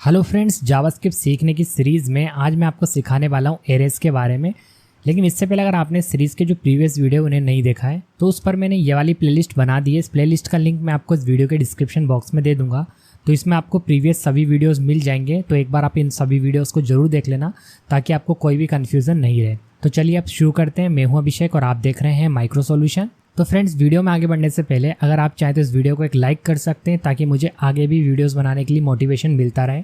Hello friends, JavaScript सीखने की series में आज मैं आपको सिखाने वाला हूँ एरेज के बारे में। लेकिन इससे पहले अगर आपने सीरीज़ के जो प्रीवियस वीडियो उन्हें नहीं देखा है तो उस पर मैंने ये वाली प्लेलिस्ट बना दी है। इस प्लेलिस्ट का लिंक मैं आपको इस वीडियो के डिस्क्रिप्शन बॉक्स में दे दूंगा। तो इसमें आपको प्रीवियस सभी वीडियोज़ मिल जाएंगे। तो एक बार आप इन सभी वीडियोज़ को जरूर देख लेना ताकि आपको कोई भी कन्फ्यूज़न नहीं रहे। तो चलिए आप शुरू करते हैं। मैं हूँ अभिषेक और आप देख रहे हैं माइक्रो सॉल्यूशन। तो फ्रेंड्स, वीडियो में आगे बढ़ने से पहले अगर आप चाहें तो इस वीडियो को एक लाइक कर सकते हैं ताकि मुझे आगे भी वीडियोज़ बनाने के लिए मोटिवेशन मिलता रहे।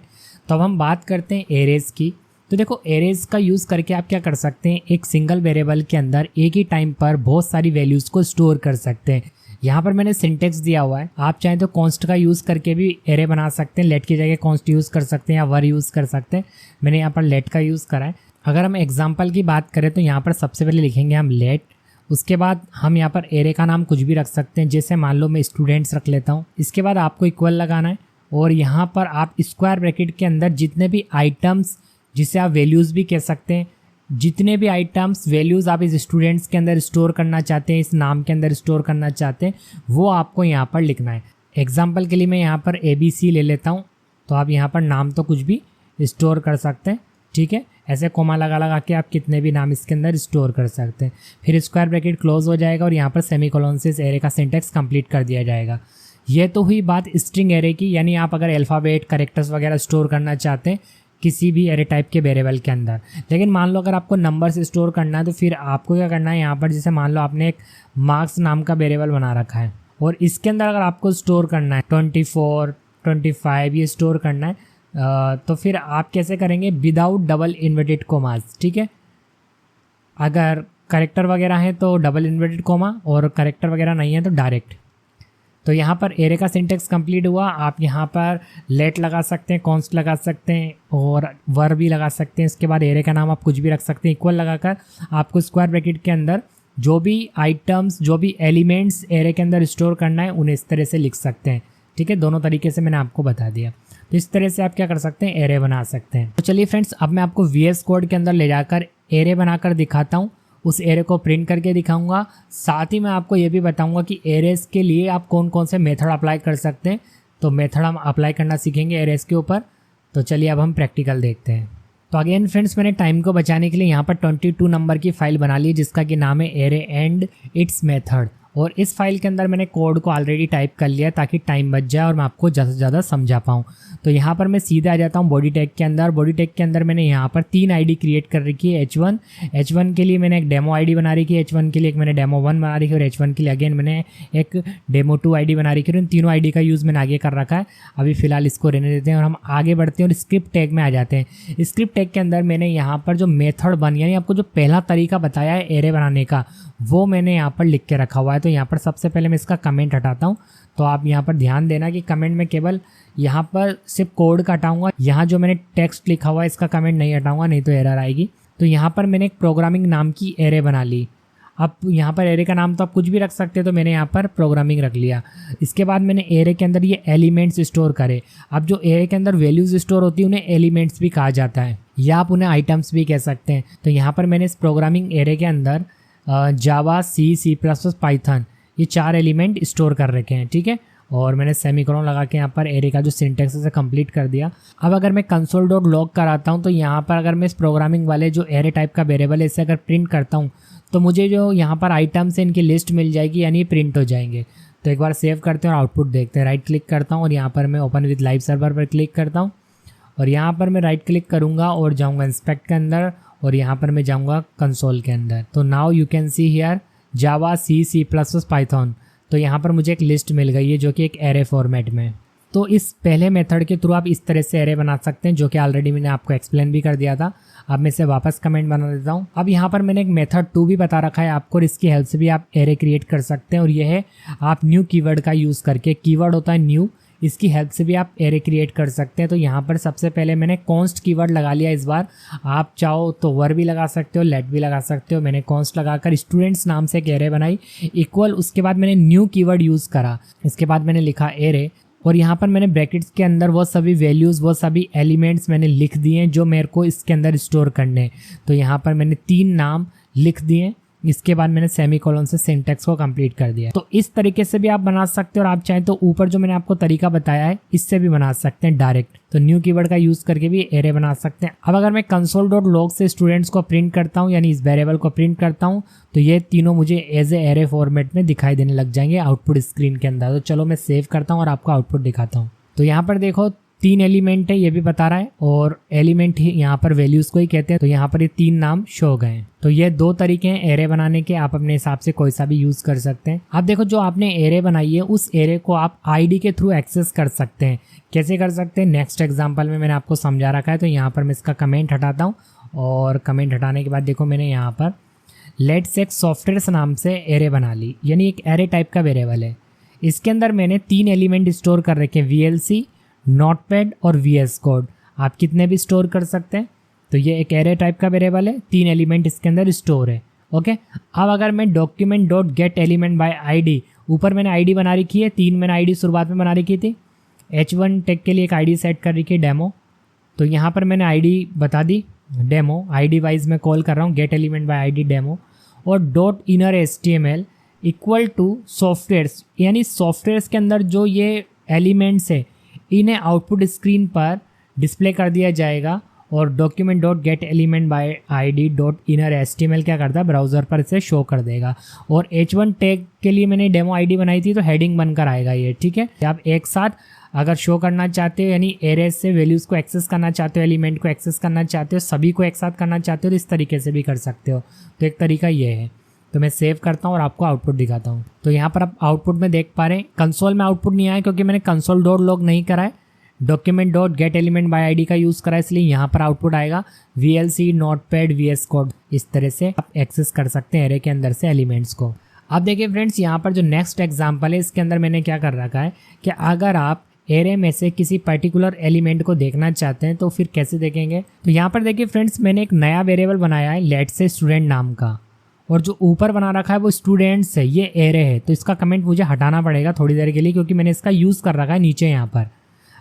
तो अब हम बात करते हैं एरेज की। तो देखो, एरेज का यूज़ करके आप क्या कर सकते हैं, एक सिंगल वेरिएबल के अंदर एक ही टाइम पर बहुत सारी वैल्यूज़ को स्टोर कर सकते हैं। यहाँ पर मैंने सिंटेक्स दिया हुआ है। आप चाहें तो कॉन्स्ट का यूज़ करके भी एरे बना सकते हैं। लेट की जगह कॉन्स्ट यूज़ कर सकते हैं या वर यूज़ कर सकते हैं। मैंने यहाँ पर लेट का यूज़ करा है। अगर हम एग्जाम्पल की बात करें तो यहाँ पर सबसे पहले लिखेंगे हम लेट। उसके बाद हम यहाँ पर एरे का नाम कुछ भी रख सकते हैं, जैसे मान लो मैं स्टूडेंट्स रख लेता हूँ। इसके बाद आपको इक्वल लगाना है और यहाँ पर आप स्क्वायर ब्रैकेट के अंदर जितने भी आइटम्स, जिसे आप वैल्यूज़ भी कह सकते हैं, जितने भी आइटम्स वैल्यूज़ आप इस स्टूडेंट्स के अंदर स्टोर करना चाहते हैं, इस नाम के अंदर स्टोर करना चाहते हैं, वो आपको यहाँ पर लिखना है। एग्जाम्पल के लिए मैं यहाँ पर ABC ले लेता हूँ। तो आप यहाँ पर नाम तो कुछ भी स्टोर कर सकते हैं, ठीक है। ऐसे कोमा लगा लगा के आप कितने भी नाम इसके अंदर स्टोर कर सकते हैं। फिर स्क्वायर ब्रैकेट क्लोज हो जाएगा और यहाँ पर सेमीकोलन से इस एरे का सिंटेक्स कंप्लीट कर दिया जाएगा। ये तो हुई बात स्ट्रिंग एरे की, यानी आप अगर अल्फ़ाबेट, कैरेक्टर्स वगैरह स्टोर करना चाहते हैं किसी भी एरे टाइप के वेरिएबल के अंदर। लेकिन मान लो अगर आपको नंबर्स स्टोर करना है तो फिर आपको क्या करना है, यहाँ पर जैसे मान लो आपने एक मार्क्स नाम का वेरिएबल बना रखा है और इसके अंदर अगर आपको स्टोर करना है 24, 25 ये स्टोर करना है, तो फिर आप कैसे करेंगे, विदाउट डबल इन्वर्टेड कोमास, ठीक है। अगर करेक्टर वगैरह है तो डबल इन्वर्टेड कोमा और करेक्टर वगैरह नहीं है तो डायरेक्ट। तो यहाँ पर एरे का सिंटेक्स कंप्लीट हुआ। आप यहाँ पर लेट लगा सकते हैं, कॉन्स्ट लगा सकते हैं और वर भी लगा सकते हैं। इसके बाद एरे का नाम आप कुछ भी रख सकते हैं। इक्वल लगाकर आपको स्क्वायर ब्रैकेट के अंदर जो भी आइटम्स, जो भी एलिमेंट्स एरे के अंदर स्टोर करना है उन्हें इस तरह से लिख सकते हैं, ठीक है। दोनों तरीके से मैंने आपको बता दिया। तो इस तरह से आप क्या कर सकते हैं, एरे बना सकते हैं। तो चलिए फ्रेंड्स, अब मैं आपको VS कोड के अंदर ले जाकर एरे बनाकर दिखाता हूँ। उस एरे को प्रिंट करके दिखाऊंगा। साथ ही मैं आपको ये भी बताऊंगा कि एरेज के लिए आप कौन कौन से मेथड अप्लाई कर सकते हैं। तो मेथड हम अप्लाई करना सीखेंगे एरेज के ऊपर। तो चलिए अब हम प्रैक्टिकल देखते हैं। तो अगेन फ्रेंड्स, मैंने टाइम को बचाने के लिए यहाँ पर 22 नंबर की फाइल बना ली जिसका कि नाम है एरे एंड इट्स मेथड। और इस फाइल के अंदर मैंने कोड को ऑलरेडी टाइप कर लिया ताकि टाइम बच जाए और मैं आपको ज़्यादा से ज़्यादा समझा पाऊँ। तो यहाँ पर मैं सीधे आ जाता हूँ बॉडी टैग के अंदर। बॉडी टैग के अंदर मैंने यहाँ पर 3 आईडी क्रिएट कर रखी है। H1 के लिए मैंने एक डेमो आईडी बना रखी है, H1 के लिए एक मैंने डेमो 1 बना रखी है और H1 के लिए अगेन मैंने एक डेमो 2 आईडी बना रखी है। इन तीनों आईडी का यूज़ मैंने आगे कर रखा है। अभी फिलहाल इसको रहने देते हैं और हम आगे बढ़ते हैं और स्क्रिप्ट टैग में आ जाते हैं। स्क्रिप्ट टैग के अंदर मैंने यहाँ पर जो मेथड बनी, यानी आपको जो पहला तरीका बताया है एरे बनाने का, वो मैंने यहाँ पर लिख के रखा हुआ है। तो यहाँ पर सबसे पहले मैं इसका कमेंट हटाता हूँ। तो आप यहाँ पर ध्यान देना कि कमेंट में केवल यहाँ पर सिर्फ कोड का हटाऊंगा। यहाँ जो मैंने टेक्स्ट लिखा हुआ है इसका कमेंट नहीं हटाऊंगा, नहीं तो एरर आएगी। तो यहाँ पर मैंने एक प्रोग्रामिंग नाम की एरे बना ली। अब यहाँ पर एरे का नाम तो आप कुछ भी रख सकते हैं, तो मैंने यहाँ पर प्रोग्रामिंग रख लिया। इसके बाद मैंने एरे के अंदर ये एलिमेंट्स स्टोर करे। अब जो एरे के अंदर वैल्यूज स्टोर होती है उन्हें एलिमेंट्स भी कहा जाता है या आप उन्हें आइटम्स भी कह सकते हैं। तो यहाँ पर मैंने इस प्रोग्रामिंग एरे के अंदर जावा, C++, पाइथन ये 4 एलिमेंट स्टोर कर रखे हैं, ठीक है। और मैंने सेमीकोलन लगा के यहाँ पर एरे का जो सिंटेक्स है कंप्लीट कर दिया। अब अगर मैं console.log कराता हूँ तो यहाँ पर अगर मैं इस प्रोग्रामिंग वाले जो एरे टाइप का वेरिएबल है इसे अगर प्रिंट करता हूँ तो मुझे जो यहाँ पर आइटम्स है इनकी लिस्ट मिल जाएगी, यानी प्रिंट हो जाएंगे। तो एक बार सेव करते हैं और आउटपुट देखते हैं। राइट क्लिक करता हूँ और यहाँ पर मैं ओपन विद लाइव सर्वर पर क्लिक करता हूँ और यहाँ पर मैं राइट क्लिक करूँगा और जाऊँगा इंस्पेक्ट के अंदर और यहाँ पर मैं जाऊँगा कंसोल के अंदर। तो now you can see here Java, C++, Python. तो यहाँ पर मुझे एक लिस्ट मिल गई है जो कि एक एरे फॉर्मेट में। तो इस पहले मेथड के थ्रू आप इस तरह से एरे बना सकते हैं, जो कि ऑलरेडी मैंने आपको एक्सप्लेन भी कर दिया था। अब मैं इसे वापस कमेंट बना देता हूँ। अब यहाँ पर मैंने एक मेथड 2 भी बता रखा है आपको और इसकी हेल्प से भी आप एरे क्रिएट कर सकते हैं। और यह है आप न्यू कीवर्ड का यूज़ करके, कीवर्ड होता है न्यू, इसकी हेल्प से भी आप एरे क्रिएट कर सकते हैं। तो यहाँ पर सबसे पहले मैंने कॉन्स्ट कीवर्ड लगा लिया इस बार। आप चाहो तो वर भी लगा सकते हो, लेट भी लगा सकते हो। मैंने कॉन्स्ट लगाकर स्टूडेंट्स नाम से एक एरे बनाई इक्वल। उसके बाद मैंने न्यू कीवर्ड यूज़ करा। इसके बाद मैंने लिखा एरे और यहाँ पर मैंने ब्रैकेट्स के अंदर वो सभी वैल्यूज़, वो सभी एलिमेंट्स मैंने लिख दिए जो मेरे को इसके अंदर स्टोर करने। तो यहाँ पर मैंने 3 नाम लिख दिए इसके बाद मैंने सेमीकोलन से सिंटैक्स को कंप्लीट कर दिया। तो इस तरीके से भी आप बना सकते हो और आप चाहें तो ऊपर जो मैंने आपको तरीका बताया है इससे भी बना सकते हैं डायरेक्ट। तो न्यू कीवर्ड का यूज करके भी एरे बना सकते हैं। अब अगर मैं console.log से स्टूडेंट्स को प्रिंट करता हूँ, यानी इस वेरिएबल को प्रिंट करता हूँ, तो ये तीनों मुझे एज ए एरे फॉर्मेट में दिखाई देने लग जाएंगे आउटपुट स्क्रीन के अंदर। तो चलो मैं सेव करता हूँ और आपको आउटपुट दिखाता हूँ। तो यहाँ पर देखो 3 एलिमेंट है, ये भी बता रहा है, और एलिमेंट ही यहाँ पर वैल्यूज को ही कहते हैं। तो यहाँ पर ये 3 नाम शो हो गए। तो ये 2 तरीके हैं एरे बनाने के, आप अपने हिसाब से कोई सा भी यूज कर सकते हैं। आप देखो जो आपने एरे बनाई है उस एरे को आप आईडी के थ्रू एक्सेस कर सकते हैं। कैसे कर सकते हैं, नेक्स्ट एग्जाम्पल में मैंने आपको समझा रखा है। तो यहाँ पर मैं इसका कमेंट हटाता हूँ, और कमेंट हटाने के बाद देखो मैंने यहाँ पर लेट्स एक सॉफ्टवेयर नाम से एरे बना ली, यानी एक एरे टाइप का वेरिएबल है। इसके अंदर मैंने 3 एलिमेंट स्टोर कर रखे हैं, VLC, नोटपैड और VS कोड। आप कितने भी स्टोर कर सकते हैं। तो ये एक एरे टाइप का वेरिएबल है, 3 एलिमेंट इसके अंदर स्टोर है। ओके, अब अगर मैं document dot get element by ID, ऊपर मैंने आईडी बना रखी है, 3 मैंने आईडी शुरुआत में बना रखी थी। H1 टैग के लिए एक आईडी सेट कर रखी है डेमो। तो यहाँ पर मैंने आईडी बता दी डेमो, आईडी वाइज मैं कॉल कर रहा हूँ get element by ID demo, और dot inner HTML equal to softwares, यानी सॉफ्टवेयर्स के अंदर जो ये एलिमेंट्स है इन्हें आउटपुट स्क्रीन पर डिस्प्ले कर दिया जाएगा। और document dot get element by ID dot inner HTML क्या करता है, ब्राउज़र पर इसे शो कर देगा। और H1 टैग के लिए मैंने डेमो आईडी बनाई थी, तो हेडिंग बनकर आएगा ये। ठीक है, आप एक साथ अगर शो करना चाहते हो, यानी एरेज से वैल्यूज़ को एक्सेस करना चाहते हो, एलिमेंट को एक्सेस करना चाहते हो, सभी को एक साथ करना चाहते हो, तो इस तरीके से भी कर सकते हो। तो एक तरीका ये है। तो मैं सेव करता हूँ और आपको आउटपुट दिखाता हूँ। तो यहाँ पर आप आउटपुट में देख पा रहे हैं, कंसोल में आउटपुट नहीं आया क्योंकि मैंने console.log नहीं करा है, document dot get element by ID का यूज़ करा है, इसलिए यहाँ पर आउटपुट आएगा VLC, नोटपैड, VS कोड। इस तरह से आप एक्सेस कर सकते हैं एरे के अंदर से एलिमेंट्स को। अब देखिए फ्रेंड्स, यहाँ पर जो नेक्स्ट एग्जाम्पल है इसके अंदर मैंने क्या कर रखा है कि अगर आप एरे में से किसी पर्टिकुलर एलिमेंट को देखना चाहते हैं तो फिर कैसे देखेंगे। तो यहाँ पर देखिए फ्रेंड्स, मैंने एक नया वेरिएबल बनाया है लेट्स से स्टूडेंट नाम का, और जो ऊपर बना रखा है वो स्टूडेंट्स है, ये एरे है। तो इसका कमेंट मुझे हटाना पड़ेगा थोड़ी देर के लिए, क्योंकि मैंने इसका यूज़ कर रखा है नीचे यहाँ पर।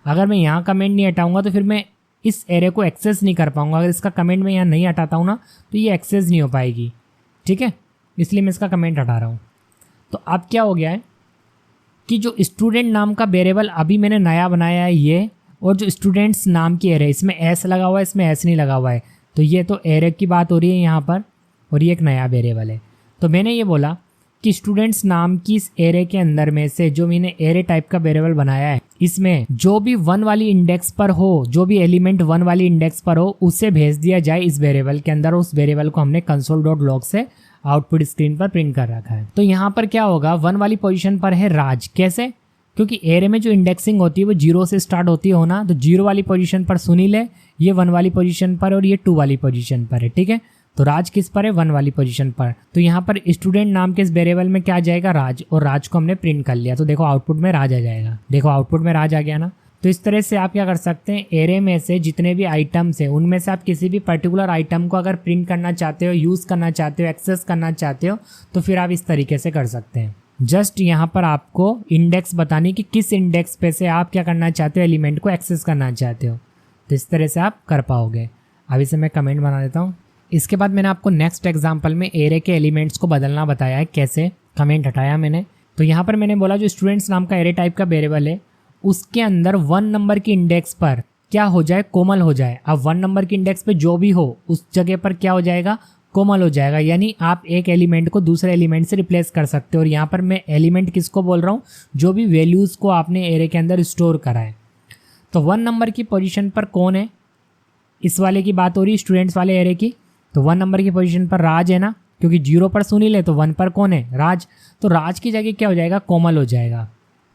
अगर मैं यहाँ कमेंट नहीं हटाऊंगा तो फिर मैं इस एरे को एक्सेस नहीं कर पाऊंगा। अगर इसका कमेंट मैं यहाँ नहीं हटाता हूँ ना तो ये एक्सेस नहीं हो पाएगी। ठीक है, इसलिए मैं इसका कमेंट हटा रहा हूँ। तो अब क्या हो गया है कि जो स्टूडेंट नाम का वेरिएबल अभी मैंने नया बनाया है ये, और जो स्टूडेंट्स नाम की एरे, इसमें एस लगा हुआ है, इसमें एस नहीं लगा हुआ है। तो ये तो एरे की बात हो रही है यहाँ पर, और ये एक नया वेरिएबल है। तो मैंने ये बोला कि स्टूडेंट्स नाम की इस एरे के अंदर में से जो मैंने एरे टाइप का वेरिएबल बनाया है, इसमें जो भी 1 वाली इंडेक्स पर हो, जो भी एलिमेंट 1 वाली इंडेक्स पर हो, उसे भेज दिया जाए इस वेरिएबल के अंदर। उस वेरिएबल को हमने console.log से आउटपुट स्क्रीन पर प्रिंट कर रखा है। तो यहाँ पर क्या होगा, 1 वाली पोजीशन पर है राज। कैसे, क्योंकि एरे में जो इंडेक्सिंग होती है वो 0 से स्टार्ट होती है ना। तो 0 वाली पोजीशन पर सुनील है, ये 1 वाली पोजीशन पर, और ये 2 वाली पोजीशन पर है। ठीक है, तो राज किस पर है, 1 वाली पोजीशन पर। तो यहाँ पर स्टूडेंट नाम के इस वेरिएबल में क्या आ जाएगा, राज, और राज को हमने प्रिंट कर लिया। तो देखो आउटपुट में राज आ जाएगा। देखो आउटपुट में राज आ गया ना। तो इस तरह से आप क्या कर सकते हैं, एरे में से जितने भी आइटम्स हैं उनमें से आप किसी भी पर्टिकुलर आइटम को अगर प्रिंट करना चाहते हो, यूज़ करना चाहते हो, एक्सेस करना चाहते हो, तो फिर आप इस तरीके से कर सकते हैं। जस्ट यहाँ पर आपको इंडेक्स बतानी कि किस इंडेक्स पे से आप क्या करना चाहते हो, एलिमेंट को एक्सेस करना चाहते हो। तो इस तरह से आप कर पाओगे। अभी से मैं कमेंट बना देता हूँ। इसके बाद मैंने आपको नेक्स्ट एग्जाम्पल में एरे के एलिमेंट्स को बदलना बताया है, कैसे। कमेंट हटाया मैंने। तो यहाँ पर मैंने बोला जो स्टूडेंट्स नाम का एरे टाइप का वेरिएबल है उसके अंदर 1 नंबर की इंडेक्स पर क्या हो जाए, कोमल हो जाए। अब 1 नंबर की इंडेक्स पे जो भी हो उस जगह पर क्या हो जाएगा, कोमल हो जाएगा। यानी आप एक एलिमेंट को दूसरे एलिमेंट से रिप्लेस कर सकते हो। और यहाँ पर मैं एलिमेंट किसको बोल रहा हूँ, जो भी वैल्यूज़ को आपने एरे के अंदर स्टोर करा है। तो 1 नंबर की पोजीशन पर कौन है, इस वाले की बात हो रही है, स्टूडेंट्स वाले एरे की। तो 1 नंबर की पोजीशन पर राज है ना, क्योंकि 0 पर सुनील है, तो 1 पर कौन है, राज। तो राज की जगह क्या हो जाएगा, कोमल हो जाएगा।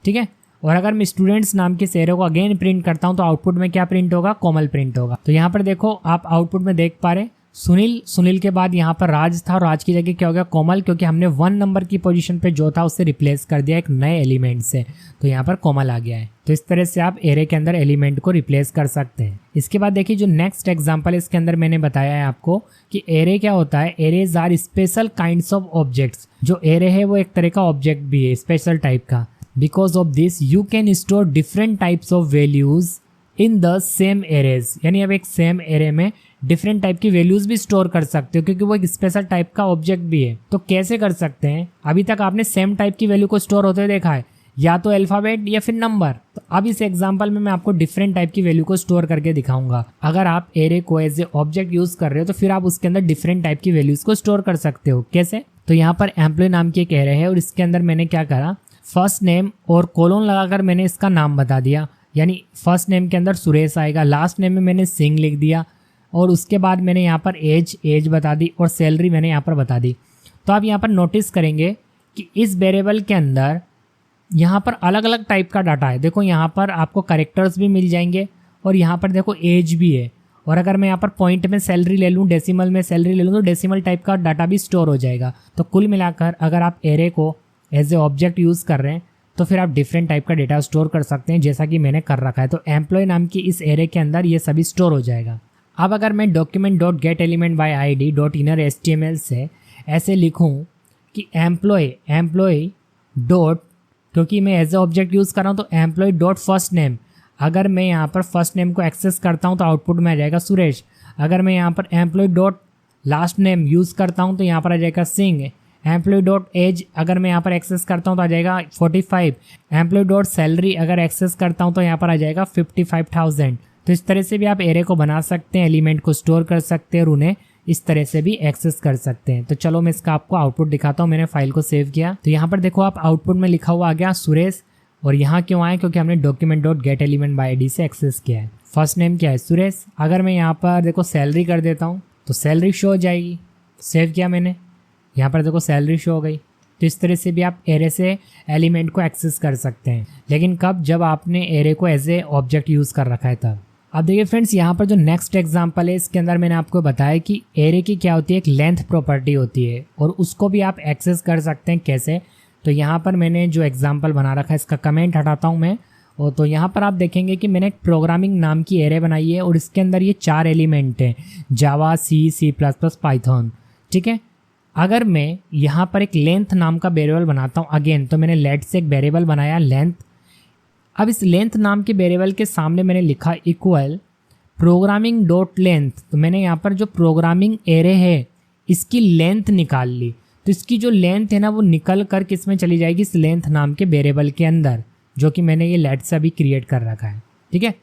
ठीक है, और अगर मैं स्टूडेंट्स नाम के एरे को अगेन प्रिंट करता हूं तो आउटपुट में क्या प्रिंट होगा, कोमल प्रिंट होगा। तो यहाँ पर देखो आप आउटपुट में देख पा रहे सुनील, सुनील के बाद यहाँ पर राज था और राज की जगह क्या हो गया, कोमल, क्योंकि हमने 1 नंबर की पोजीशन पे जो था उससे रिप्लेस कर दिया एक नए एलिमेंट से। तो यहाँ पर कोमल आ गया है। तो इस तरह से आप एरे के अंदर एलिमेंट को रिप्लेस कर सकते हैं। इसके बाद देखिए जो नेक्स्ट एग्जाम्पल है इसके अंदर मैंने बताया है आपको कि एरे क्या होता है। Arrays are special kinds of objects. जो एरे है वो एक तरह का ऑब्जेक्ट भी है, स्पेशल टाइप का। Because of this you can store different types of values in the same arrays, यानी अब एक सेम एरे में डिफरेंट टाइप की वैल्यूज भी स्टोर कर सकते हो क्योंकि वो एक स्पेशल टाइप का ऑब्जेक्ट भी है। तो कैसे कर सकते हैं? अभी तक आपने सेम टाइप की वैल्यू को स्टोर होते देखा है, या तो अल्फाबेट या फिर नंबर। तो अब इस एग्जांपल में मैं आपको डिफरेंट टाइप की वैल्यू को स्टोर करके दिखाऊंगा। अगर आप एरे को एज ए ऑब्जेक्ट यूज कर रहे हो तो फिर आप उसके अंदर डिफरेंट टाइप की वैल्यूज को स्टोर कर सकते हो। कैसे? तो यहाँ पर एम्प्लॉय नाम की एक एरे है और इसके अंदर मैंने क्या करा, फर्स्ट नेम और कोलोन लगाकर मैंने इसका नाम बता दिया। यानी फर्स्ट नेम के अंदर सुरेश आएगा, लास्ट नेम में मैंने सिंह लिख दिया और उसके बाद मैंने यहाँ पर एज बता दी और सैलरी मैंने यहाँ पर बता दी। तो आप यहाँ पर नोटिस करेंगे कि इस वेरिएबल के अंदर यहाँ पर अलग अलग टाइप का डाटा है। देखो यहाँ पर आपको करेक्टर्स भी मिल जाएंगे और यहाँ पर देखो एज भी है। और अगर मैं यहाँ पर पॉइंट में सैलरी ले लूँ, डेसिमल में सैलरी ले लूँ तो डेसिमल टाइप का डाटा भी स्टोर हो जाएगा। तो कुल मिलाकर अगर आप एरे को एज ए ऑब्जेक्ट यूज़ कर रहे हैं तो फिर आप डिफरेंट टाइप का डेटा स्टोर कर सकते हैं, जैसा कि मैंने कर रखा है। तो एम्प्लॉय नाम की इस एरे के अंदर ये सभी स्टोर हो जाएगा। अब अगर मैं document dot get element bye ID dot inner HTML से ऐसे लिखूँ कि एम्प्लॉय डॉट, क्योंकि मैं एज ए ऑब्जेक्ट यूज़ कर रहा हूँ तो एम्प्लॉय डॉट फर्स्ट नेम, अगर मैं यहाँ पर फर्स्ट नेम को एक्सेस करता हूँ तो आउटपुट में आ जाएगा सुरेश। अगर मैं यहाँ पर employ dot last name use करता हूँ तो यहाँ पर आ जाएगा सिंह। एम्प्लॉय डॉट एज अगर मैं यहाँ पर एक्सेस करता हूँ तो आ जाएगा 45। एम्प्लॉय डॉट सैलरी अगर एक्सेस करता हूँ तो यहाँ पर आ जाएगा 55,000। तो इस तरह से भी आप एरे को बना सकते हैं, एलिमेंट को स्टोर कर सकते हैं और उन्हें इस तरह से भी एक्सेस कर सकते हैं। तो चलो मैं इसका आपको आउटपुट दिखाता हूँ। मैंने फाइल को सेव किया तो यहाँ पर देखो आप आउटपुट में लिखा हुआ आ गया सुरेश। और यहाँ क्यों आए? क्योंकि हमने document dot get element bye ID से एक्सेस किया है। फर्स्ट नेम क्या है? सुरेश। अगर मैं यहाँ पर देखो सैलरी कर देता हूँ तो सैलरी शो हो जाएगी। सेव किया मैंने, यहाँ पर देखो सैलरी शो हो गई। तो इस तरह से भी आप एरे से एलिमेंट को एक्सेस कर सकते हैं, लेकिन कब? जब आपने एरे को एज ए ऑब्जेक्ट यूज़ कर रखा है तब। अब देखिए फ्रेंड्स, यहाँ पर जो नेक्स्ट एग्जांपल है इसके अंदर मैंने आपको बताया कि एरे की क्या होती है, एक लेंथ प्रॉपर्टी होती है और उसको भी आप एक्सेस कर सकते हैं। कैसे? तो यहाँ पर मैंने जो एग्जांपल बना रखा है इसका कमेंट हटाता हूँ मैं। और तो यहाँ पर आप देखेंगे कि मैंने एक प्रोग्रामिंग नाम की एरे बनाई है और इसके अंदर ये 4 एलिमेंट हैं, जावा, C++, पाइथन। ठीक है। अगर मैं यहाँ पर एक लेंथ नाम का वेरिएबल बनाता हूँ अगेन, तो मैंने लेट से एक वेरिएबल बनाया लेंथ। अब इस लेंथ नाम के वेरिएबल के सामने मैंने लिखा इक्वल प्रोग्रामिंग डॉट लेंथ। तो मैंने यहाँ पर जो प्रोग्रामिंग एरे है इसकी लेंथ निकाल ली। तो इसकी जो लेंथ है ना वो निकल कर किस में चली जाएगी? इस लेंथ नाम के वेरिएबल के अंदर, जो कि मैंने ये लेट से अभी क्रिएट कर रखा है। ठीक है।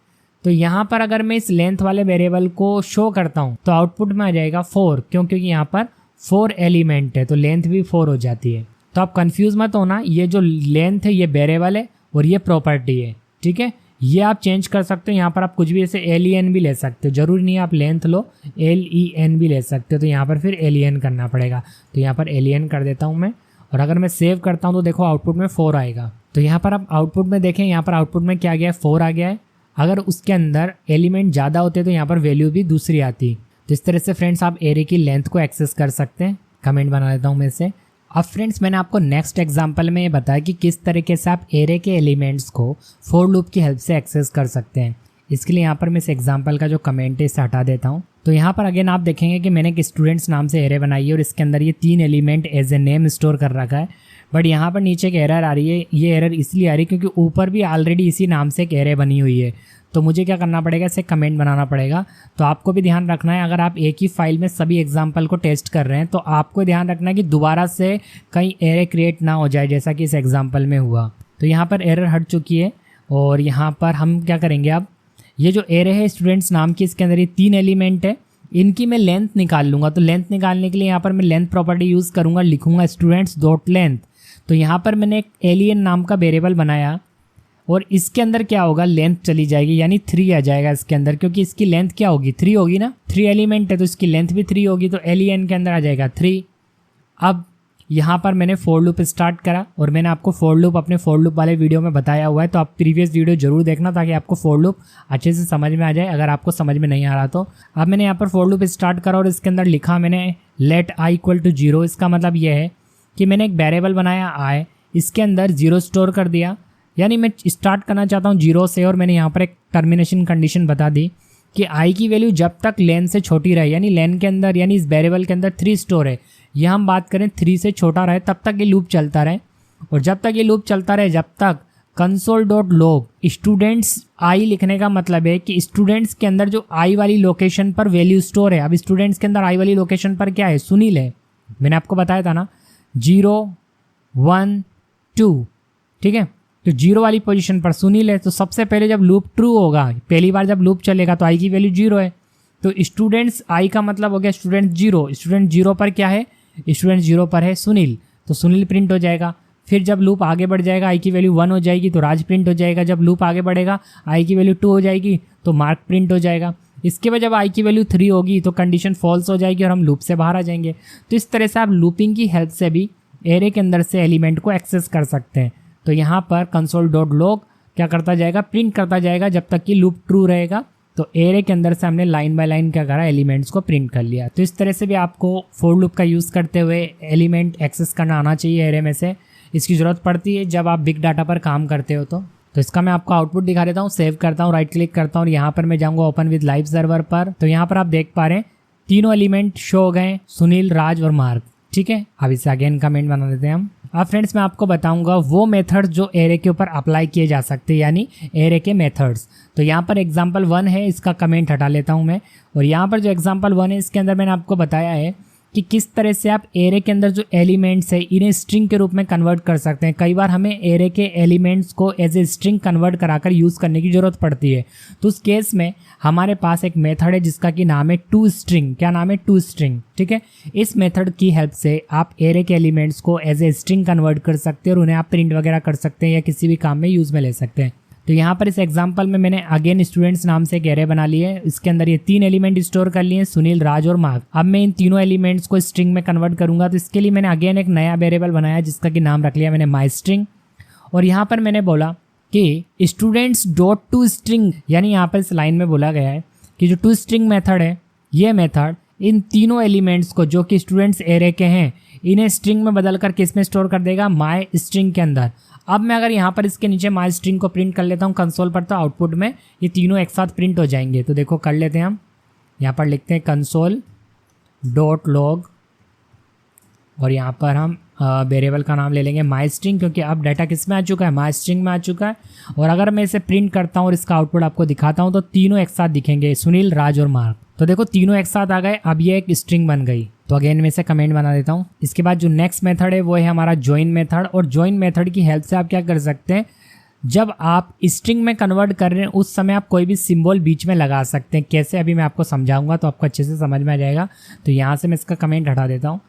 तो यहाँ पर अगर मैं इस लेंथ वाले वेरिएबल को शो करता हूँ तो आउटपुट में आ जाएगा 4, क्योंकि यहाँ पर 4 एलिमेंट है तो लेंथ भी 4 हो जाती है। तो आप कंफ्यूज मत होना, ये जो लेंथ है ये वेरिएबल है और ये प्रॉपर्टी है। ठीक है। ये आप चेंज कर सकते हो। यहाँ पर आप कुछ भी जैसे LEN भी ले सकते हो, जरूरी नहीं है आप लेंथ लो, LEN भी ले सकते हो। तो यहाँ पर फिर LEN करना पड़ेगा। तो यहाँ पर LEN कर देता हूँ मैं। और अगर मैं सेव करता हूँ तो देखो आउटपुट में 4 आएगा। तो यहाँ पर आप आउटपुट में देखें, यहाँ पर आउटपुट में क्या गया है? 4 आ गया है। अगर उसके अंदर एलिमेंट ज़्यादा होते तो यहाँ पर वैल्यू भी दूसरी आती। तो इस तरह से फ्रेंड्स आप एरे की लेंथ को एक्सेस कर सकते हैं। कमेंट बना देता हूँ मैं इसे। अब फ्रेंड्स मैंने आपको नेक्स्ट एग्जांपल में ये बताया कि किस तरीके से आप एरे के एलिमेंट्स को फॉर लूप की हेल्प से एक्सेस कर सकते हैं। इसके लिए यहाँ पर मैं इस एग्जांपल का जो कमेंट है इसे हटा देता हूँ। तो यहाँ पर अगेन आप देखेंगे कि मैंने एक स्टूडेंट्स नाम से एरे बनाई है और इसके अंदर ये 3 element as a name store कर रखा है। बट यहाँ पर नीचे एक एरर आ रही है। ये एरर इसलिए आ रही है क्योंकि ऊपर भी ऑलरेडी इसी नाम से एक एरे बनी हुई है। तो मुझे क्या करना पड़ेगा? इसे कमेंट बनाना पड़ेगा। तो आपको भी ध्यान रखना है, अगर आप एक ही फाइल में सभी एग्जाम्पल को टेस्ट कर रहे हैं तो आपको ध्यान रखना है कि दोबारा से कहीं एरे क्रिएट ना हो जाए, जैसा कि इस एग्जाम्पल में हुआ। तो यहाँ पर एरर हट चुकी है और यहाँ पर हम क्या करेंगे? अब ये जो एरे है स्टूडेंट्स नाम की, इसके अंदर ये 3 एलिमेंट है, इनकी मैं लेंथ निकाल लूँगा। तो लेंथ निकालने के लिए यहाँ पर मैं लेंथ प्रॉपर्टी यूज़ करूँगा, लिखूँगा स्टूडेंट्स डॉट लेंथ। तो यहाँ पर मैंने एक LEN नाम का वेरिएबल बनाया और इसके अंदर क्या होगा? लेंथ चली जाएगी, यानी 3 आ जाएगा इसके अंदर, क्योंकि इसकी लेंथ क्या होगी? 3 होगी ना। 3 एलिमेंट है तो इसकी लेंथ भी 3 होगी। तो LEN के अंदर आ जाएगा 3। अब यहाँ पर मैंने फॉर लूप स्टार्ट करा और मैंने आपको फॉर लूप अपने फॉर लूप वाले वीडियो में बताया हुआ है। तो आप प्रीवियस वीडियो जरूर देखना ताकि आपको फॉर लूप अच्छे से समझ में आ जाए, अगर आपको समझ में नहीं आ रहा तो। अब मैंने यहाँ पर फॉर लूप स्टार्ट करा और इसके अंदर लिखा मैंने लेट i इक्वल टू 0। इसका मतलब यह है कि मैंने एक वेरिएबल बनाया i, इसके अंदर 0 स्टोर कर दिया। यानी मैं स्टार्ट करना चाहता हूँ 0 से और मैंने यहाँ पर एक टर्मिनेशन कंडीशन बता दी कि i की वैल्यू जब तक लेन से छोटी रहे, यानी लेन के अंदर यानी इस वेरिएबल के अंदर 3 स्टोर है, यह हम बात करें 3 से छोटा रहे तब तक ये लूप चलता रहे। और जब तक ये लूप चलता रहे जब तक console dot log students I लिखने का मतलब है कि स्टूडेंट्स के अंदर जो आई वाली लोकेशन पर वैल्यू स्टोर है। अब स्टूडेंट्स के अंदर आई वाली लोकेशन पर क्या है, सुनील है, मैंने आपको बताया था ना 0 1 2, ठीक है। तो 0 वाली पोजीशन पर सुनील है, तो सबसे पहले जब लूप ट्रू होगा, पहली बार जब लूप चलेगा तो आई की वैल्यू 0 है, तो स्टूडेंट्स आई का मतलब हो गया स्टूडेंट 0। स्टूडेंट 0 पर क्या है, स्टूडेंट 0 पर है सुनील, तो सुनील प्रिंट हो जाएगा। फिर जब लूप आगे बढ़ जाएगा आई की वैल्यू 1 हो जाएगी तो राज प्रिंट हो जाएगा। जब लूप आगे बढ़ेगा आई की वैल्यू 2 हो जाएगी तो मार्क प्रिंट हो जाएगा। इसके बाद जब आई की वैल्यू 3 होगी तो कंडीशन फॉल्स हो जाएगी और हम लूप से बाहर आ जाएंगे। तो इस तरह से आप लूपिंग की हेल्प से भी एरे के अंदर से एलिमेंट को एक्सेस कर सकते हैं। तो यहाँ पर कंसोल डॉट लॉग क्या करता जाएगा, प्रिंट करता जाएगा जब तक कि लूप ट्रू रहेगा। तो एरे के अंदर से हमने लाइन बाय लाइन क्या करा, एलिमेंट्स को प्रिंट कर लिया। तो इस तरह से भी आपको फॉर लूप का यूज़ करते हुए एलिमेंट एक्सेस करना आना चाहिए एरे में से। इसकी ज़रूरत पड़ती है जब आप बिग डाटा पर काम करते हो। तो इसका मैं आपको आउटपुट दिखा देता हूँ। सेव करता हूँ, राइट क्लिक करता हूँ और यहाँ पर मैं जाऊँगा ओपन विद लाइव सर्वर पर। तो यहाँ पर आप देख पा रहे हैं तीनों एलिमेंट शो हो गए, सुनील, राज और मार्क, ठीक है। अब इसे अगेन कमेंट बना देते हैं हम। अब फ्रेंड्स मैं आपको बताऊंगा वो मेथड जो एरे के ऊपर अप्लाई किए जा सकते हैं, यानी एरे के मेथड्स। तो यहाँ पर एग्जांपल 1 है, इसका कमेंट हटा लेता हूँ मैं। और यहाँ पर जो एग्जांपल 1 है इसके अंदर मैंने आपको बताया है कि किस तरह से आप एरे के अंदर जो एलिमेंट्स है इन्हें स्ट्रिंग के रूप में कन्वर्ट कर सकते हैं। कई बार हमें एरे के एलिमेंट्स को एज ए स्ट्रिंग कन्वर्ट कराकर यूज़ करने की ज़रूरत पड़ती है। तो उस केस में हमारे पास एक मेथड है जिसका कि नाम है टू स्ट्रिंग। क्या नाम है, टू स्ट्रिंग, ठीक है। इस मेथड की हेल्प से आप एरे के एलिमेंट्स को एज ए स्ट्रिंग कन्वर्ट कर सकते हैं और उन्हें आप प्रिंट वगैरह कर सकते हैं या किसी भी काम में यूज़ में ले सकते हैं। तो यहाँ पर इस एग्जांपल में मैंने अगेन स्टूडेंट्स नाम से एक एरे बना ली है। इसके अंदर ये 3 एलिमेंट स्टोर कर लिए हैं, सुनील, राज और मार्क। अब मैं इन तीनों एलिमेंट्स को स्ट्रिंग में कन्वर्ट करूंगा। तो इसके लिए मैंने अगेन एक नया वेरिएबल बनाया जिसका कि नाम रख लिया मैंने माई स्ट्रिंग। और यहाँ पर मैंने बोला कि स्टूडेंट्स डॉट टू स्ट्रिंग, यानी यहाँ पर इस लाइन में बोला गया है कि जो टू स्ट्रिंग मेथड है ये मेथड इन तीनों एलिमेंट्स को जो कि स्टूडेंट्स एरे के हैं इन्हें स्ट्रिंग में बदलकर किस में स्टोर कर देगा, माई स्ट्रिंग के अंदर। अब मैं अगर यहाँ पर इसके नीचे माई स्ट्रिंग को प्रिंट कर लेता हूँ कंसोल पर, तो आउटपुट में ये तीनों एक साथ प्रिंट हो जाएंगे। तो देखो कर लेते हैं हम, यहाँ पर लिखते हैं कंसोल डॉट लॉग और यहाँ पर हम वेरिएबल का नाम ले लेंगे माई स्ट्रिंग, क्योंकि अब डाटा किस में आ चुका है, माई स्ट्रिंग में आ चुका है। और अगर मैं इसे प्रिंट करता हूँ और इसका आउटपुट आपको दिखाता हूँ तो तीनों एक साथ दिखेंगे, सुनील, राज और मार्क। तो देखो तीनों एक साथ आ गए, अब ये एक स्ट्रिंग बन गई। तो अगेन मैं इसे कमेंट बना देता हूँ। इसके बाद जो नेक्स्ट मेथड है वो है हमारा ज्वाइन मेथड। और ज्वाइन मेथड की हेल्प से आप क्या कर सकते हैं, जब आप स्ट्रिंग में कन्वर्ट कर रहे हैं उस समय आप कोई भी सिंबल बीच में लगा सकते हैं। कैसे, अभी मैं आपको समझाऊंगा तो आपको अच्छे से समझ में आ जाएगा। तो यहाँ से मैं इसका कमेंट हटा देता हूँ।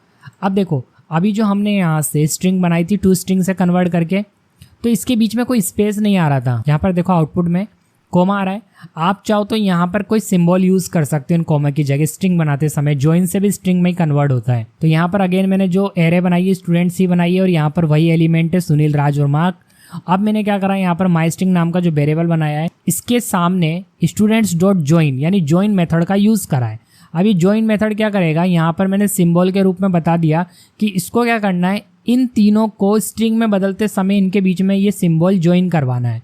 अब देखो अभी जो हमने यहाँ से स्ट्रिंग बनाई थी टू स्ट्रिंग से कन्वर्ट करके, तो इसके बीच में कोई स्पेस नहीं आ रहा था। यहाँ पर देखो आउटपुट में कोमा आ रहा है। आप चाहो तो यहाँ पर कोई सिंबल यूज़ कर सकते हो इन कोमा की जगह। स्ट्रिंग बनाते समय ज्वाइन से भी स्ट्रिंग में ही कन्वर्ट होता है। तो यहाँ पर अगेन मैंने जो एरे बनाई है स्टूडेंट्स ही बनाई है और यहाँ पर वही एलिमेंट है सुनील, राज और मार्क। अब मैंने क्या करा, यहाँ पर माई स्ट्रिंग नाम का जो वेरिएबल बनाया है इसके सामने स्टूडेंट्स डॉट ज्वाइन यानी ज्वाइन मेथड का यूज़ करा है। अभी ज्वाइन मेथड क्या करेगा, यहाँ पर मैंने सिंबल के रूप में बता दिया कि इसको क्या करना है, इन तीनों को स्ट्रिंग में बदलते समय इनके बीच में ये सिंबल ज्वाइन करवाना है।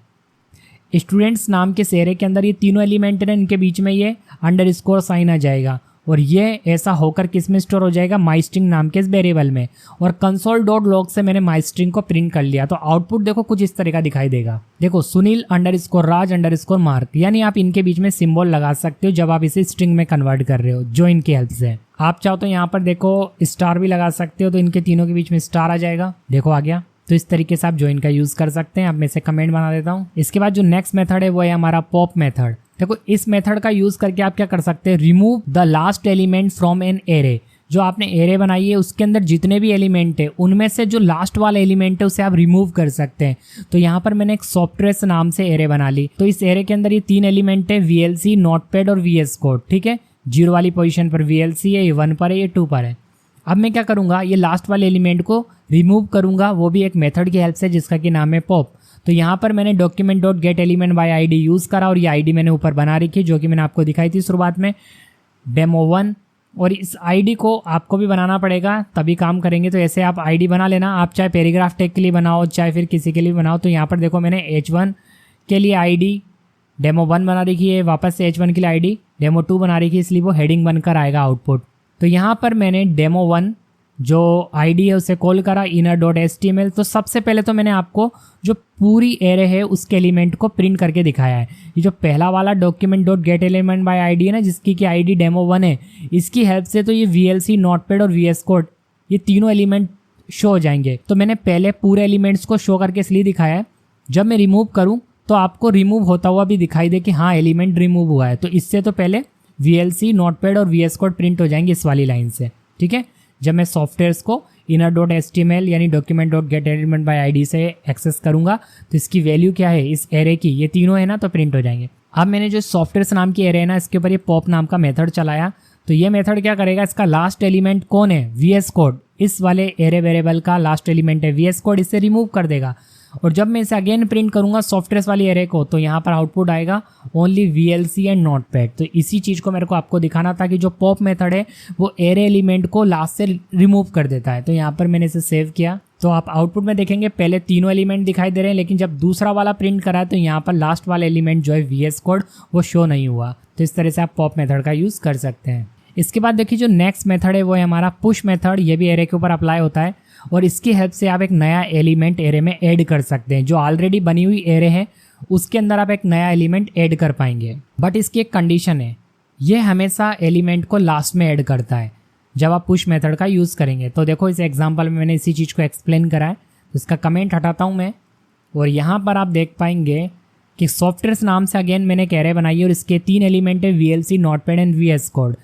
स्टूडेंट्स नाम के एरे के अंदर ये तीनों एलिमेंट है, इनके बीच में ये अंडरस्कोर साइन आ जाएगा और ये ऐसा होकर किस में स्टोर हो जाएगा, माई स्ट्रिंग नाम के इस वेरिएबल में। और कंसोल डॉट लॉग से मैंने माई स्ट्रिंग को प्रिंट कर लिया। तो आउटपुट देखो कुछ इस तरह का दिखाई देगा। देखो सुनील अंडरस्कोर राज अंडरस्कोर मार्क, यानी आप इनके बीच में सिंबल लगा सकते हो जब आप इसे स्ट्रिंग में कन्वर्ट कर रहे हो ज्वाइन की हेल्प से। आप चाहो तो यहाँ पर देखो स्टार भी लगा सकते हो, तो इनके तीनों के बीच में स्टार आ जाएगा। देखो आ गया। तो इस तरीके से आप ज्वाइन का यूज़ कर सकते हैं। अब मैं इसे कमेंट बना देता हूँ। इसके बाद जो नेक्स्ट मेथड है वो है हमारा पॉप मेथड। देखो इस मेथड का यूज़ करके आप क्या कर सकते हैं, remove the last element from an array. जो आपने एरे बनाई है उसके अंदर जितने भी एलिमेंट है उनमें से जो लास्ट वाला एलिमेंट है उसे आप रिमूव कर सकते हैं। तो यहाँ पर मैंने एक सॉफ्टवेयर नाम से एरे बना ली। तो इस एरे के अंदर ये 3 एलिमेंट है, VLC, नोटपैड और VS कोड, ठीक है। 0 वाली पोजीशन पर VLC है, ये 1 पर है, ये 2 पर है। अब मैं क्या करूँगा, ये लास्ट वाले एलिमेंट को रिमूव करूँगा, वो भी एक मेथड की हेल्प से जिसका कि नाम है पॉप। तो यहाँ पर मैंने document dot get element by ID use करा और ये आईडी मैंने ऊपर बना रखी जो कि मैंने आपको दिखाई थी शुरुआत में, demo1। और इस आईडी को आपको भी बनाना पड़ेगा तभी काम करेंगे। तो ऐसे आप आईडी बना लेना, आप चाहे पैराग्राफ टैग के लिए बनाओ चाहे फिर किसी के लिए बनाओ। तो यहाँ पर देखो मैंने H1 के लिए आईडी demo1 बना रखी है, वापस से H1 के लिए आईडी demo2 बना रखी है, इसलिए वो हेडिंग बनकर आएगा आउटपुट। तो यहाँ पर मैंने demo1 जो आईडी है उसे कॉल करा inner.html। तो सबसे पहले तो मैंने आपको जो पूरी एरे है उसके एलिमेंट को प्रिंट करके दिखाया है। ये जो पहला वाला document.getElementById है ना, जिसकी कि आईडी demo1 है, इसकी हेल्प से तो ये VLC, नोटपैड और VS कोड ये तीनों एलिमेंट शो हो जाएंगे। तो मैंने पहले पूरे एलिमेंट्स को शो करके इसलिए दिखाया है, जब मैं रिमूव करूं तो आपको रिमूव होता हुआ भी दिखाई दे कि हाँ एलिमेंट रिमूव हुआ है। तो इससे तो पहले VLC, नोटपैड और VS कोड प्रिंट हो जाएंगे इस वाली लाइन से, ठीक है। जब मैं सॉफ्टवेयर्स को inner.html यानी document.getElementById से एक्सेस करूंगा तो इसकी वैल्यू क्या है इस एरे की, ये तीनों है ना, तो प्रिंट हो जाएंगे। अब मैंने जो सॉफ्टवेयर्स नाम की एरे है ना, इसके ऊपर ये पॉप नाम का मेथड चलाया। तो ये मेथड क्या करेगा, इसका लास्ट एलिमेंट कौन है, VS कोड, इस वाले एरे वेरिएबल का लास्ट एलिमेंट है VS कोड, इसे रिमूव कर देगा। और जब मैं इसे अगेन प्रिंट करूंगा सॉफ्टवेयर वाली एरे को, तो यहाँ पर आउटपुट आएगा ओनली VLC एंड नोटपैड। तो इसी चीज़ को मेरे को आपको दिखाना था कि जो पॉप मेथड है वो एरे एलिमेंट को लास्ट से रिमूव कर देता है। तो यहाँ पर मैंने इसे सेव किया। तो आप आउटपुट में देखेंगे पहले तीनों एलिमेंट दिखाई दे रहे हैं, लेकिन जब दूसरा वाला प्रिंट करा है तो यहाँ पर लास्ट वाला एलिमेंट जो है VS कोड वो शो नहीं हुआ। तो इस तरह से आप पॉप मेथड का यूज़ कर सकते हैं। इसके बाद देखिए जो नेक्स्ट मेथड है वो है हमारा पुश मेथड। ये भी एरे के ऊपर अप्लाई होता है और इसकी हेल्प से आप एक नया एलिमेंट एरे में ऐड कर सकते हैं। जो ऑलरेडी बनी हुई एरे है उसके अंदर आप एक नया एलिमेंट ऐड कर पाएंगे, बट इसकी एक कंडीशन है, ये हमेशा एलिमेंट को लास्ट में ऐड करता है जब आप पुश मेथड का यूज़ करेंगे। तो देखो इस एग्जाम्पल में मैंने इसी चीज़ को एक्सप्लेन करा है। तो इसका कमेंट हटाता हूँ मैं, और यहाँ पर आप देख पाएंगे कि सॉफ्टवेयर्स नाम से अगेन मैंने एक एरे बनाई है और इसके 3 एलिमेंट है VLC, notepad and VS code.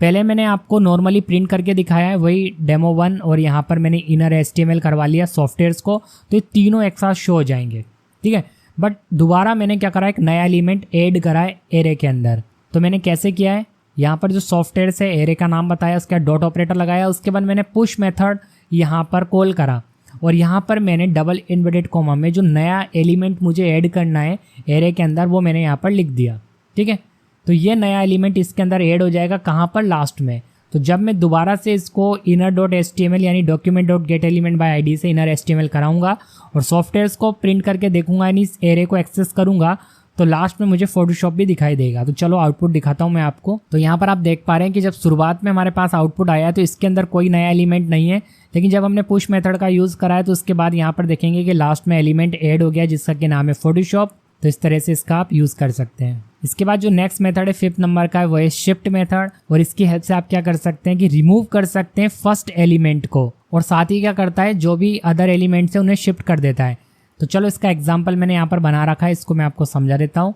पहले मैंने आपको नॉर्मली प्रिंट करके दिखाया है वही demo1, और यहाँ पर मैंने inner.html करवा लिया सॉफ्टवेयर्स को, तो ये तीनों एक साथ शो हो जाएंगे, ठीक है। बट दोबारा मैंने क्या करा, एक नया एलिमेंट ऐड करा है एरे के अंदर। तो मैंने कैसे किया है, यहाँ पर जो सॉफ्टवेयर से एरे का नाम बताया, उसका डॉट ऑपरेटर लगाया, उसके बाद मैंने पुश मेथड यहाँ पर कॉल करा, और यहाँ पर मैंने डबल इन्वर्टेड कॉमा में जो नया एलिमेंट मुझे ऐड करना है एरे के अंदर वो मैंने यहाँ पर लिख दिया, ठीक है। तो ये नया एलिमेंट इसके अंदर ऐड हो जाएगा कहाँ पर, लास्ट में। तो जब मैं दोबारा से इसको inner.html यानी document.getElementById से inner.html कराऊंगा और सॉफ्टवेयर्स को प्रिंट करके देखूंगा यानी इस एरे को एक्सेस करूंगा, तो लास्ट में मुझे फोटोशॉप भी दिखाई देगा। तो चलो आउटपुट दिखाता हूं मैं आपको। तो यहाँ पर आप देख पा रहे हैं कि जब शुरुआत में हमारे पास आउटपुट आया तो इसके अंदर कोई नया एलिमेंट नहीं है, लेकिन जब हमने पुश मेथड का यूज़ करा है तो उसके बाद यहाँ पर देखेंगे कि लास्ट में एलिमेंट ऐड हो गया जिसका कि नाम है फोटोशॉप। तो इस तरह से इसका आप यूज़ कर सकते हैं। इसके बाद जो नेक्स्ट मेथड है 5th नंबर का है वो है शिफ्ट मेथड, और इसकी हेल्प से आप क्या कर सकते हैं कि रिमूव कर सकते हैं फर्स्ट एलिमेंट को, और साथ ही क्या करता है जो भी अदर एलिमेंट्स है उन्हें शिफ्ट कर देता है। तो चलो इसका एग्जाम्पल मैंने यहाँ पर बना रखा है, इसको मैं आपको समझा देता हूँ।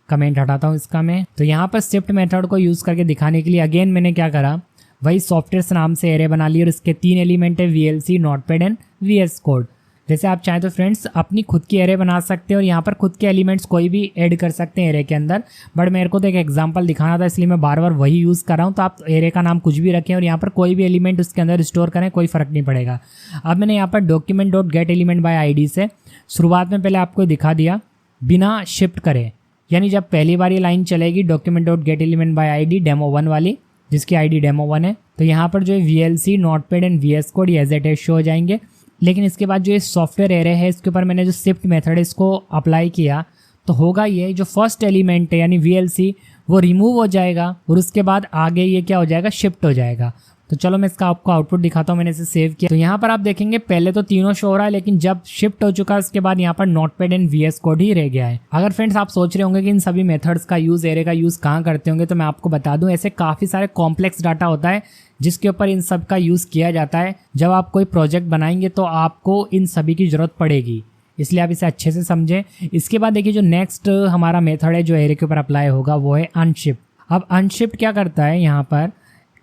कमेंट हटाता हूँ इसका मैं। तो यहाँ पर शिफ्ट मेथड को यूज़ करके दिखाने के लिए अगेन मैंने क्या करा, वही सॉफ्टवेयर नाम से एरे बना ली और इसके 3 एलिमेंट है VLC, notepad and VS code. जैसे आप चाहें तो फ्रेंड्स अपनी खुद की एरे बना सकते हैं और यहाँ पर खुद के एलिमेंट्स कोई भी ऐड कर सकते हैं एरे के अंदर, बट मेरे को तो एक एग्जांपल दिखाना था इसलिए मैं बार बार वही यूज़ कर रहा हूँ। तो आप एरे का नाम कुछ भी रखें और यहाँ पर कोई भी एलिमेंट उसके अंदर स्टोर करें, कोई फ़र्क नहीं पड़ेगा। अब मैंने यहाँ पर document.getElementById से शुरुआत में पहले आपको दिखा दिया बिना शिफ्ट करे, यानी जब पहली बार ये लाइन चलेगी document.getElementById demo1 वाली, जिसकी आईडी demo1 है, तो यहाँ पर जो है VLC, notepad and VS code ये एज इट इज शो हो जाएंगे। लेकिन इसके बाद जो ये सॉफ्टवेयर एरे है इसके ऊपर मैंने जो शिफ्ट मेथड है इसको अप्लाई किया, तो होगा ये जो फर्स्ट एलिमेंट है यानी VLC वो रिमूव हो जाएगा और उसके बाद आगे ये क्या हो जाएगा, शिफ्ट हो जाएगा। तो चलो मैं इसका आपको आउटपुट दिखाता हूँ। मैंने इसे सेव किया। तो यहाँ पर आप देखेंगे पहले तो तीनों शो हो रहा है, लेकिन जब शिफ्ट हो चुका है उसके बाद यहाँ पर नोटपैड एंड VS कोड ही रह गया है। अगर फ्रेंड्स आप सोच रहे होंगे कि इन सभी मेथड्स का यूज़, एरे का यूज़ कहाँ करते होंगे, तो मैं आपको बता दूँ ऐसे काफ़ी सारे कॉम्प्लेक्स डाटा होता है जिसके ऊपर इन सब का यूज़ किया जाता है। जब आप कोई प्रोजेक्ट बनाएंगे तो आपको इन सभी की ज़रूरत पड़ेगी, इसलिए आप इसे अच्छे से समझें। इसके बाद देखिए जो नेक्स्ट हमारा मेथड है जो एरे के ऊपर अप्लाई होगा वो है अनशिफ्ट। अब अनशिफ्ट क्या करता है, यहाँ पर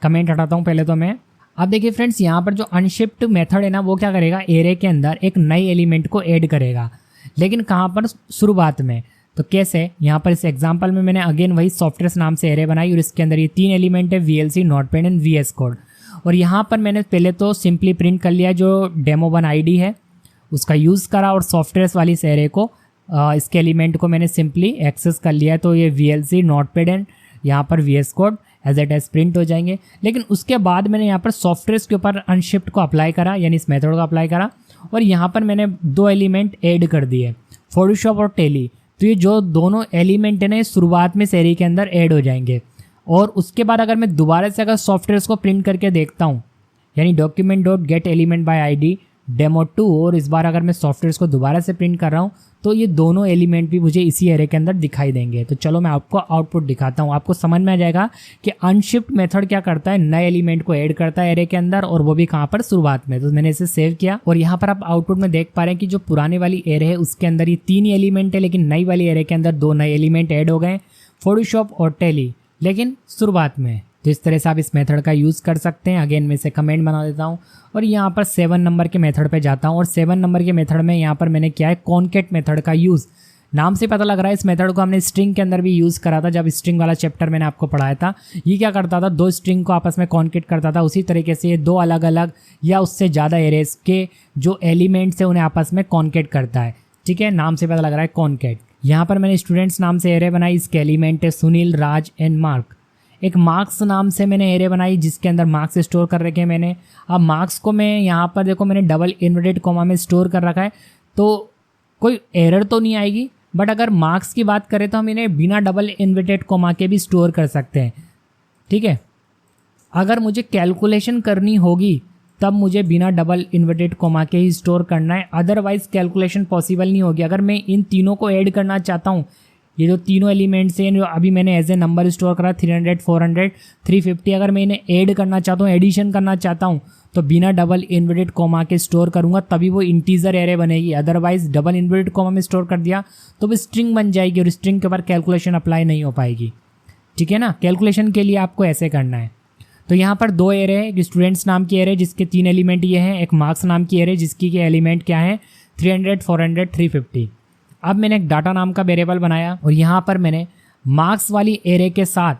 कमेंट हटाता हूँ पहले तो मैं। अब देखिए फ्रेंड्स यहाँ पर जो अनशिफ्ट मेथड है ना वो क्या करेगा, एरे के अंदर एक नई एलिमेंट को ऐड करेगा, लेकिन कहाँ पर, शुरुआत में। तो कैसे, यहाँ पर इस एग्जांपल में मैंने अगेन वही सॉफ्टवेयर नाम से एरे बनाई और इसके अंदर ये 3 एलिमेंट है VLC, notepad and VS code. और यहाँ पर मैंने पहले तो सिंपली प्रिंट कर लिया जो demo1 आईडी है उसका यूज़ करा और सॉफ्टवेयर वाली इस एरे को इसके एलिमेंट को मैंने सिंपली एक्सेस कर लिया। तो ये VLC, नोटपैड एंड यहाँ पर VS code as it as print हो जाएंगे। लेकिन उसके बाद मैंने यहाँ पर सॉफ्टवेयर के ऊपर अनशिफ्ट को अप्लाई करा, यानी इस मेथड को अप्लाई करा, और यहाँ पर मैंने 2 एलिमेंट ऐड कर दिए, फोटोशॉप और टेली। तो ये जो दोनों एलिमेंट है ना शुरुआत में एरे के अंदर ऐड हो जाएंगे। और उसके बाद अगर मैं दोबारा से अगर सॉफ्टवेयर को प्रिंट करके देखता हूँ यानी document dot get element by ID demo two, और इस बार अगर मैं सॉफ्टवेयर को दोबारा से प्रिंट कर रहा हूँ तो ये दोनों एलिमेंट भी मुझे इसी एरे के अंदर दिखाई देंगे। तो चलो मैं आपको आउटपुट दिखाता हूँ, आपको समझ में आ जाएगा कि अनशिफ्ट मेथड क्या करता है, नए एलिमेंट को ऐड करता है एरे के अंदर, और वो भी कहाँ पर, शुरुआत में। तो मैंने इसे सेव किया और यहाँ पर आप आउटपुट में देख पा रहे हैं कि जो पुरानी वाली एरे है उसके अंदर ये 3 ही एलिमेंट है, लेकिन नई वाली एरे के अंदर 2 नए एलिमेंट ऐड हो गए, फोटोशॉप और टेली, लेकिन शुरुआत में। तो इस तरह से आप इस मेथड का यूज़ कर सकते हैं। अगेन मैं इसे कमेंट बना देता हूँ और यहाँ पर 7 नंबर के मेथड पे जाता हूँ, और 7 नंबर के मेथड में यहाँ पर मैंने किया है कॉन्केट मेथड का यूज़। नाम से पता लग रहा है इस मेथड को हमने स्ट्रिंग के अंदर भी यूज़ करा था, जब स्ट्रिंग वाला चैप्टर मैंने आपको पढ़ाया था। ये क्या करता था, 2 स्ट्रिंग को आपस में कॉन्केट करता था। उसी तरीके से ये 2 अलग अलग या उससे ज़्यादा एरेज के जो एलिमेंट्स है उन्हें आपस में कॉन्केट करता है। ठीक है, नाम से पता लग रहा है कॉन्केट। यहाँ पर मैंने स्टूडेंट्स नाम से एरे बनाई, इसके एलिमेंट है सुनील, राज एंड मार्क। एक मार्क्स नाम से मैंने एरे बनाई जिसके अंदर मार्क्स स्टोर कर रखे हैं मैंने। अब मार्क्स को मैं यहाँ पर देखो मैंने डबल इन्वर्टेड कॉमा में स्टोर कर रखा है, तो कोई एरर तो नहीं आएगी। बट अगर मार्क्स की बात करें तो हम इन्हें बिना डबल इन्वर्टेड कॉमा के भी स्टोर कर सकते हैं। ठीक है, अगर मुझे कैलकुलेशन करनी होगी तब मुझे बिना डबल इन्वर्टेड कॉमा के ही स्टोर करना है, अदरवाइज कैलकुलेशन पॉसिबल नहीं होगी। अगर मैं इन तीनों को ऐड करना चाहता हूँ, ये जो तीनों एलिमेंट्स हैं जो अभी मैंने एज ए नंबर स्टोर करा 300, 400, 350, अगर मैं इन्हें ऐड करना चाहता हूँ, एडिशन करना चाहता हूँ, तो बिना डबल इन्वर्टेड कॉमा के स्टोर करूँगा तभी वो इंटीजर एरे बनेगी। अदरवाइज डबल इन्वर्टेड कॉमा में स्टोर कर दिया तो वो स्ट्रिंग बन जाएगी और स्ट्रिंग के ऊपर कैलकुलेशन अप्लाई नहीं हो पाएगी। ठीक है ना, कैलकुलेशन के लिए आपको ऐसे करना है। तो यहाँ पर 2 एरे है, एक स्टूडेंट्स नाम की एरे जिसके 3 एलिमेंट ये हैं, एक मार्क्स नाम की एरे जिसकी के एलिमेंट क्या है 300, 400, 350। अब मैंने एक डाटा नाम का वेरिएबल बनाया और यहाँ पर मैंने मार्क्स वाली एरे के साथ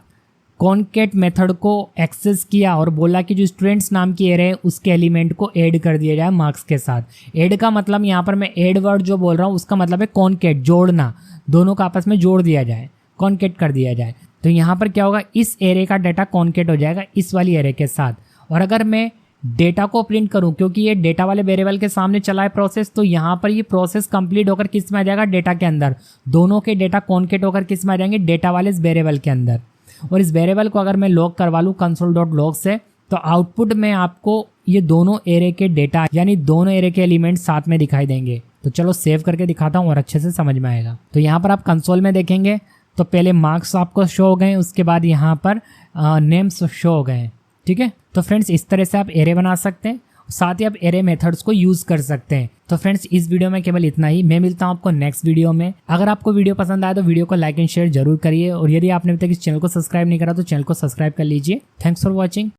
कॉन्केट मेथड को एक्सेस किया और बोला कि जो स्टूडेंट्स नाम की एरे है उसके एलिमेंट को ऐड कर दिया जाए मार्क्स के साथ। ऐड का मतलब यहाँ पर मैं ऐड वर्ड जो बोल रहा हूँ उसका मतलब है कॉन्केट, जोड़ना, दोनों का आपस में जोड़ दिया जाए, कॉन्केट कर दिया जाए। तो यहाँ पर क्या होगा, इस एरे का डाटा कॉन्केट हो जाएगा इस वाली एरे के साथ। और अगर मैं डेटा को प्रिंट करूं, क्योंकि ये डेटा वाले वेरिएबल के सामने चला है प्रोसेस, तो यहाँ पर ये प्रोसेस कंप्लीट होकर किस में आ जाएगा, डेटा के अंदर। दोनों के डेटा कॉन्केट होकर किस में आ जाएंगे, डेटा वाले इस वेरिएबल के अंदर। और इस वेरिएबल को अगर मैं लॉग करवा लूँ console.log से, तो आउटपुट में आपको ये दोनों एरे के डेटा यानी दोनों एरे के एलिमेंट साथ में दिखाई देंगे। तो चलो सेव करके दिखाता हूँ और अच्छे से समझ में आएगा। तो यहाँ पर आप कंसोल में देखेंगे तो पहले मार्क्स आपको शो हो गए, उसके बाद यहाँ पर नेम्स शो हो गए। ठीक है, तो फ्रेंड्स इस तरह से आप एरे बना सकते हैं, साथ ही आप एरे मेथड्स को यूज कर सकते हैं। तो फ्रेंड्स इस वीडियो में केवल इतना ही, मैं मिलता हूं आपको नेक्स्ट वीडियो में। अगर आपको वीडियो पसंद आया तो वीडियो को लाइक एंड शेयर जरूर करिए, और यदि आपने अभी तक इस चैनल को सब्सक्राइब नहीं करा तो चैनल को सब्सक्राइब कर लीजिए। Thanks for watching.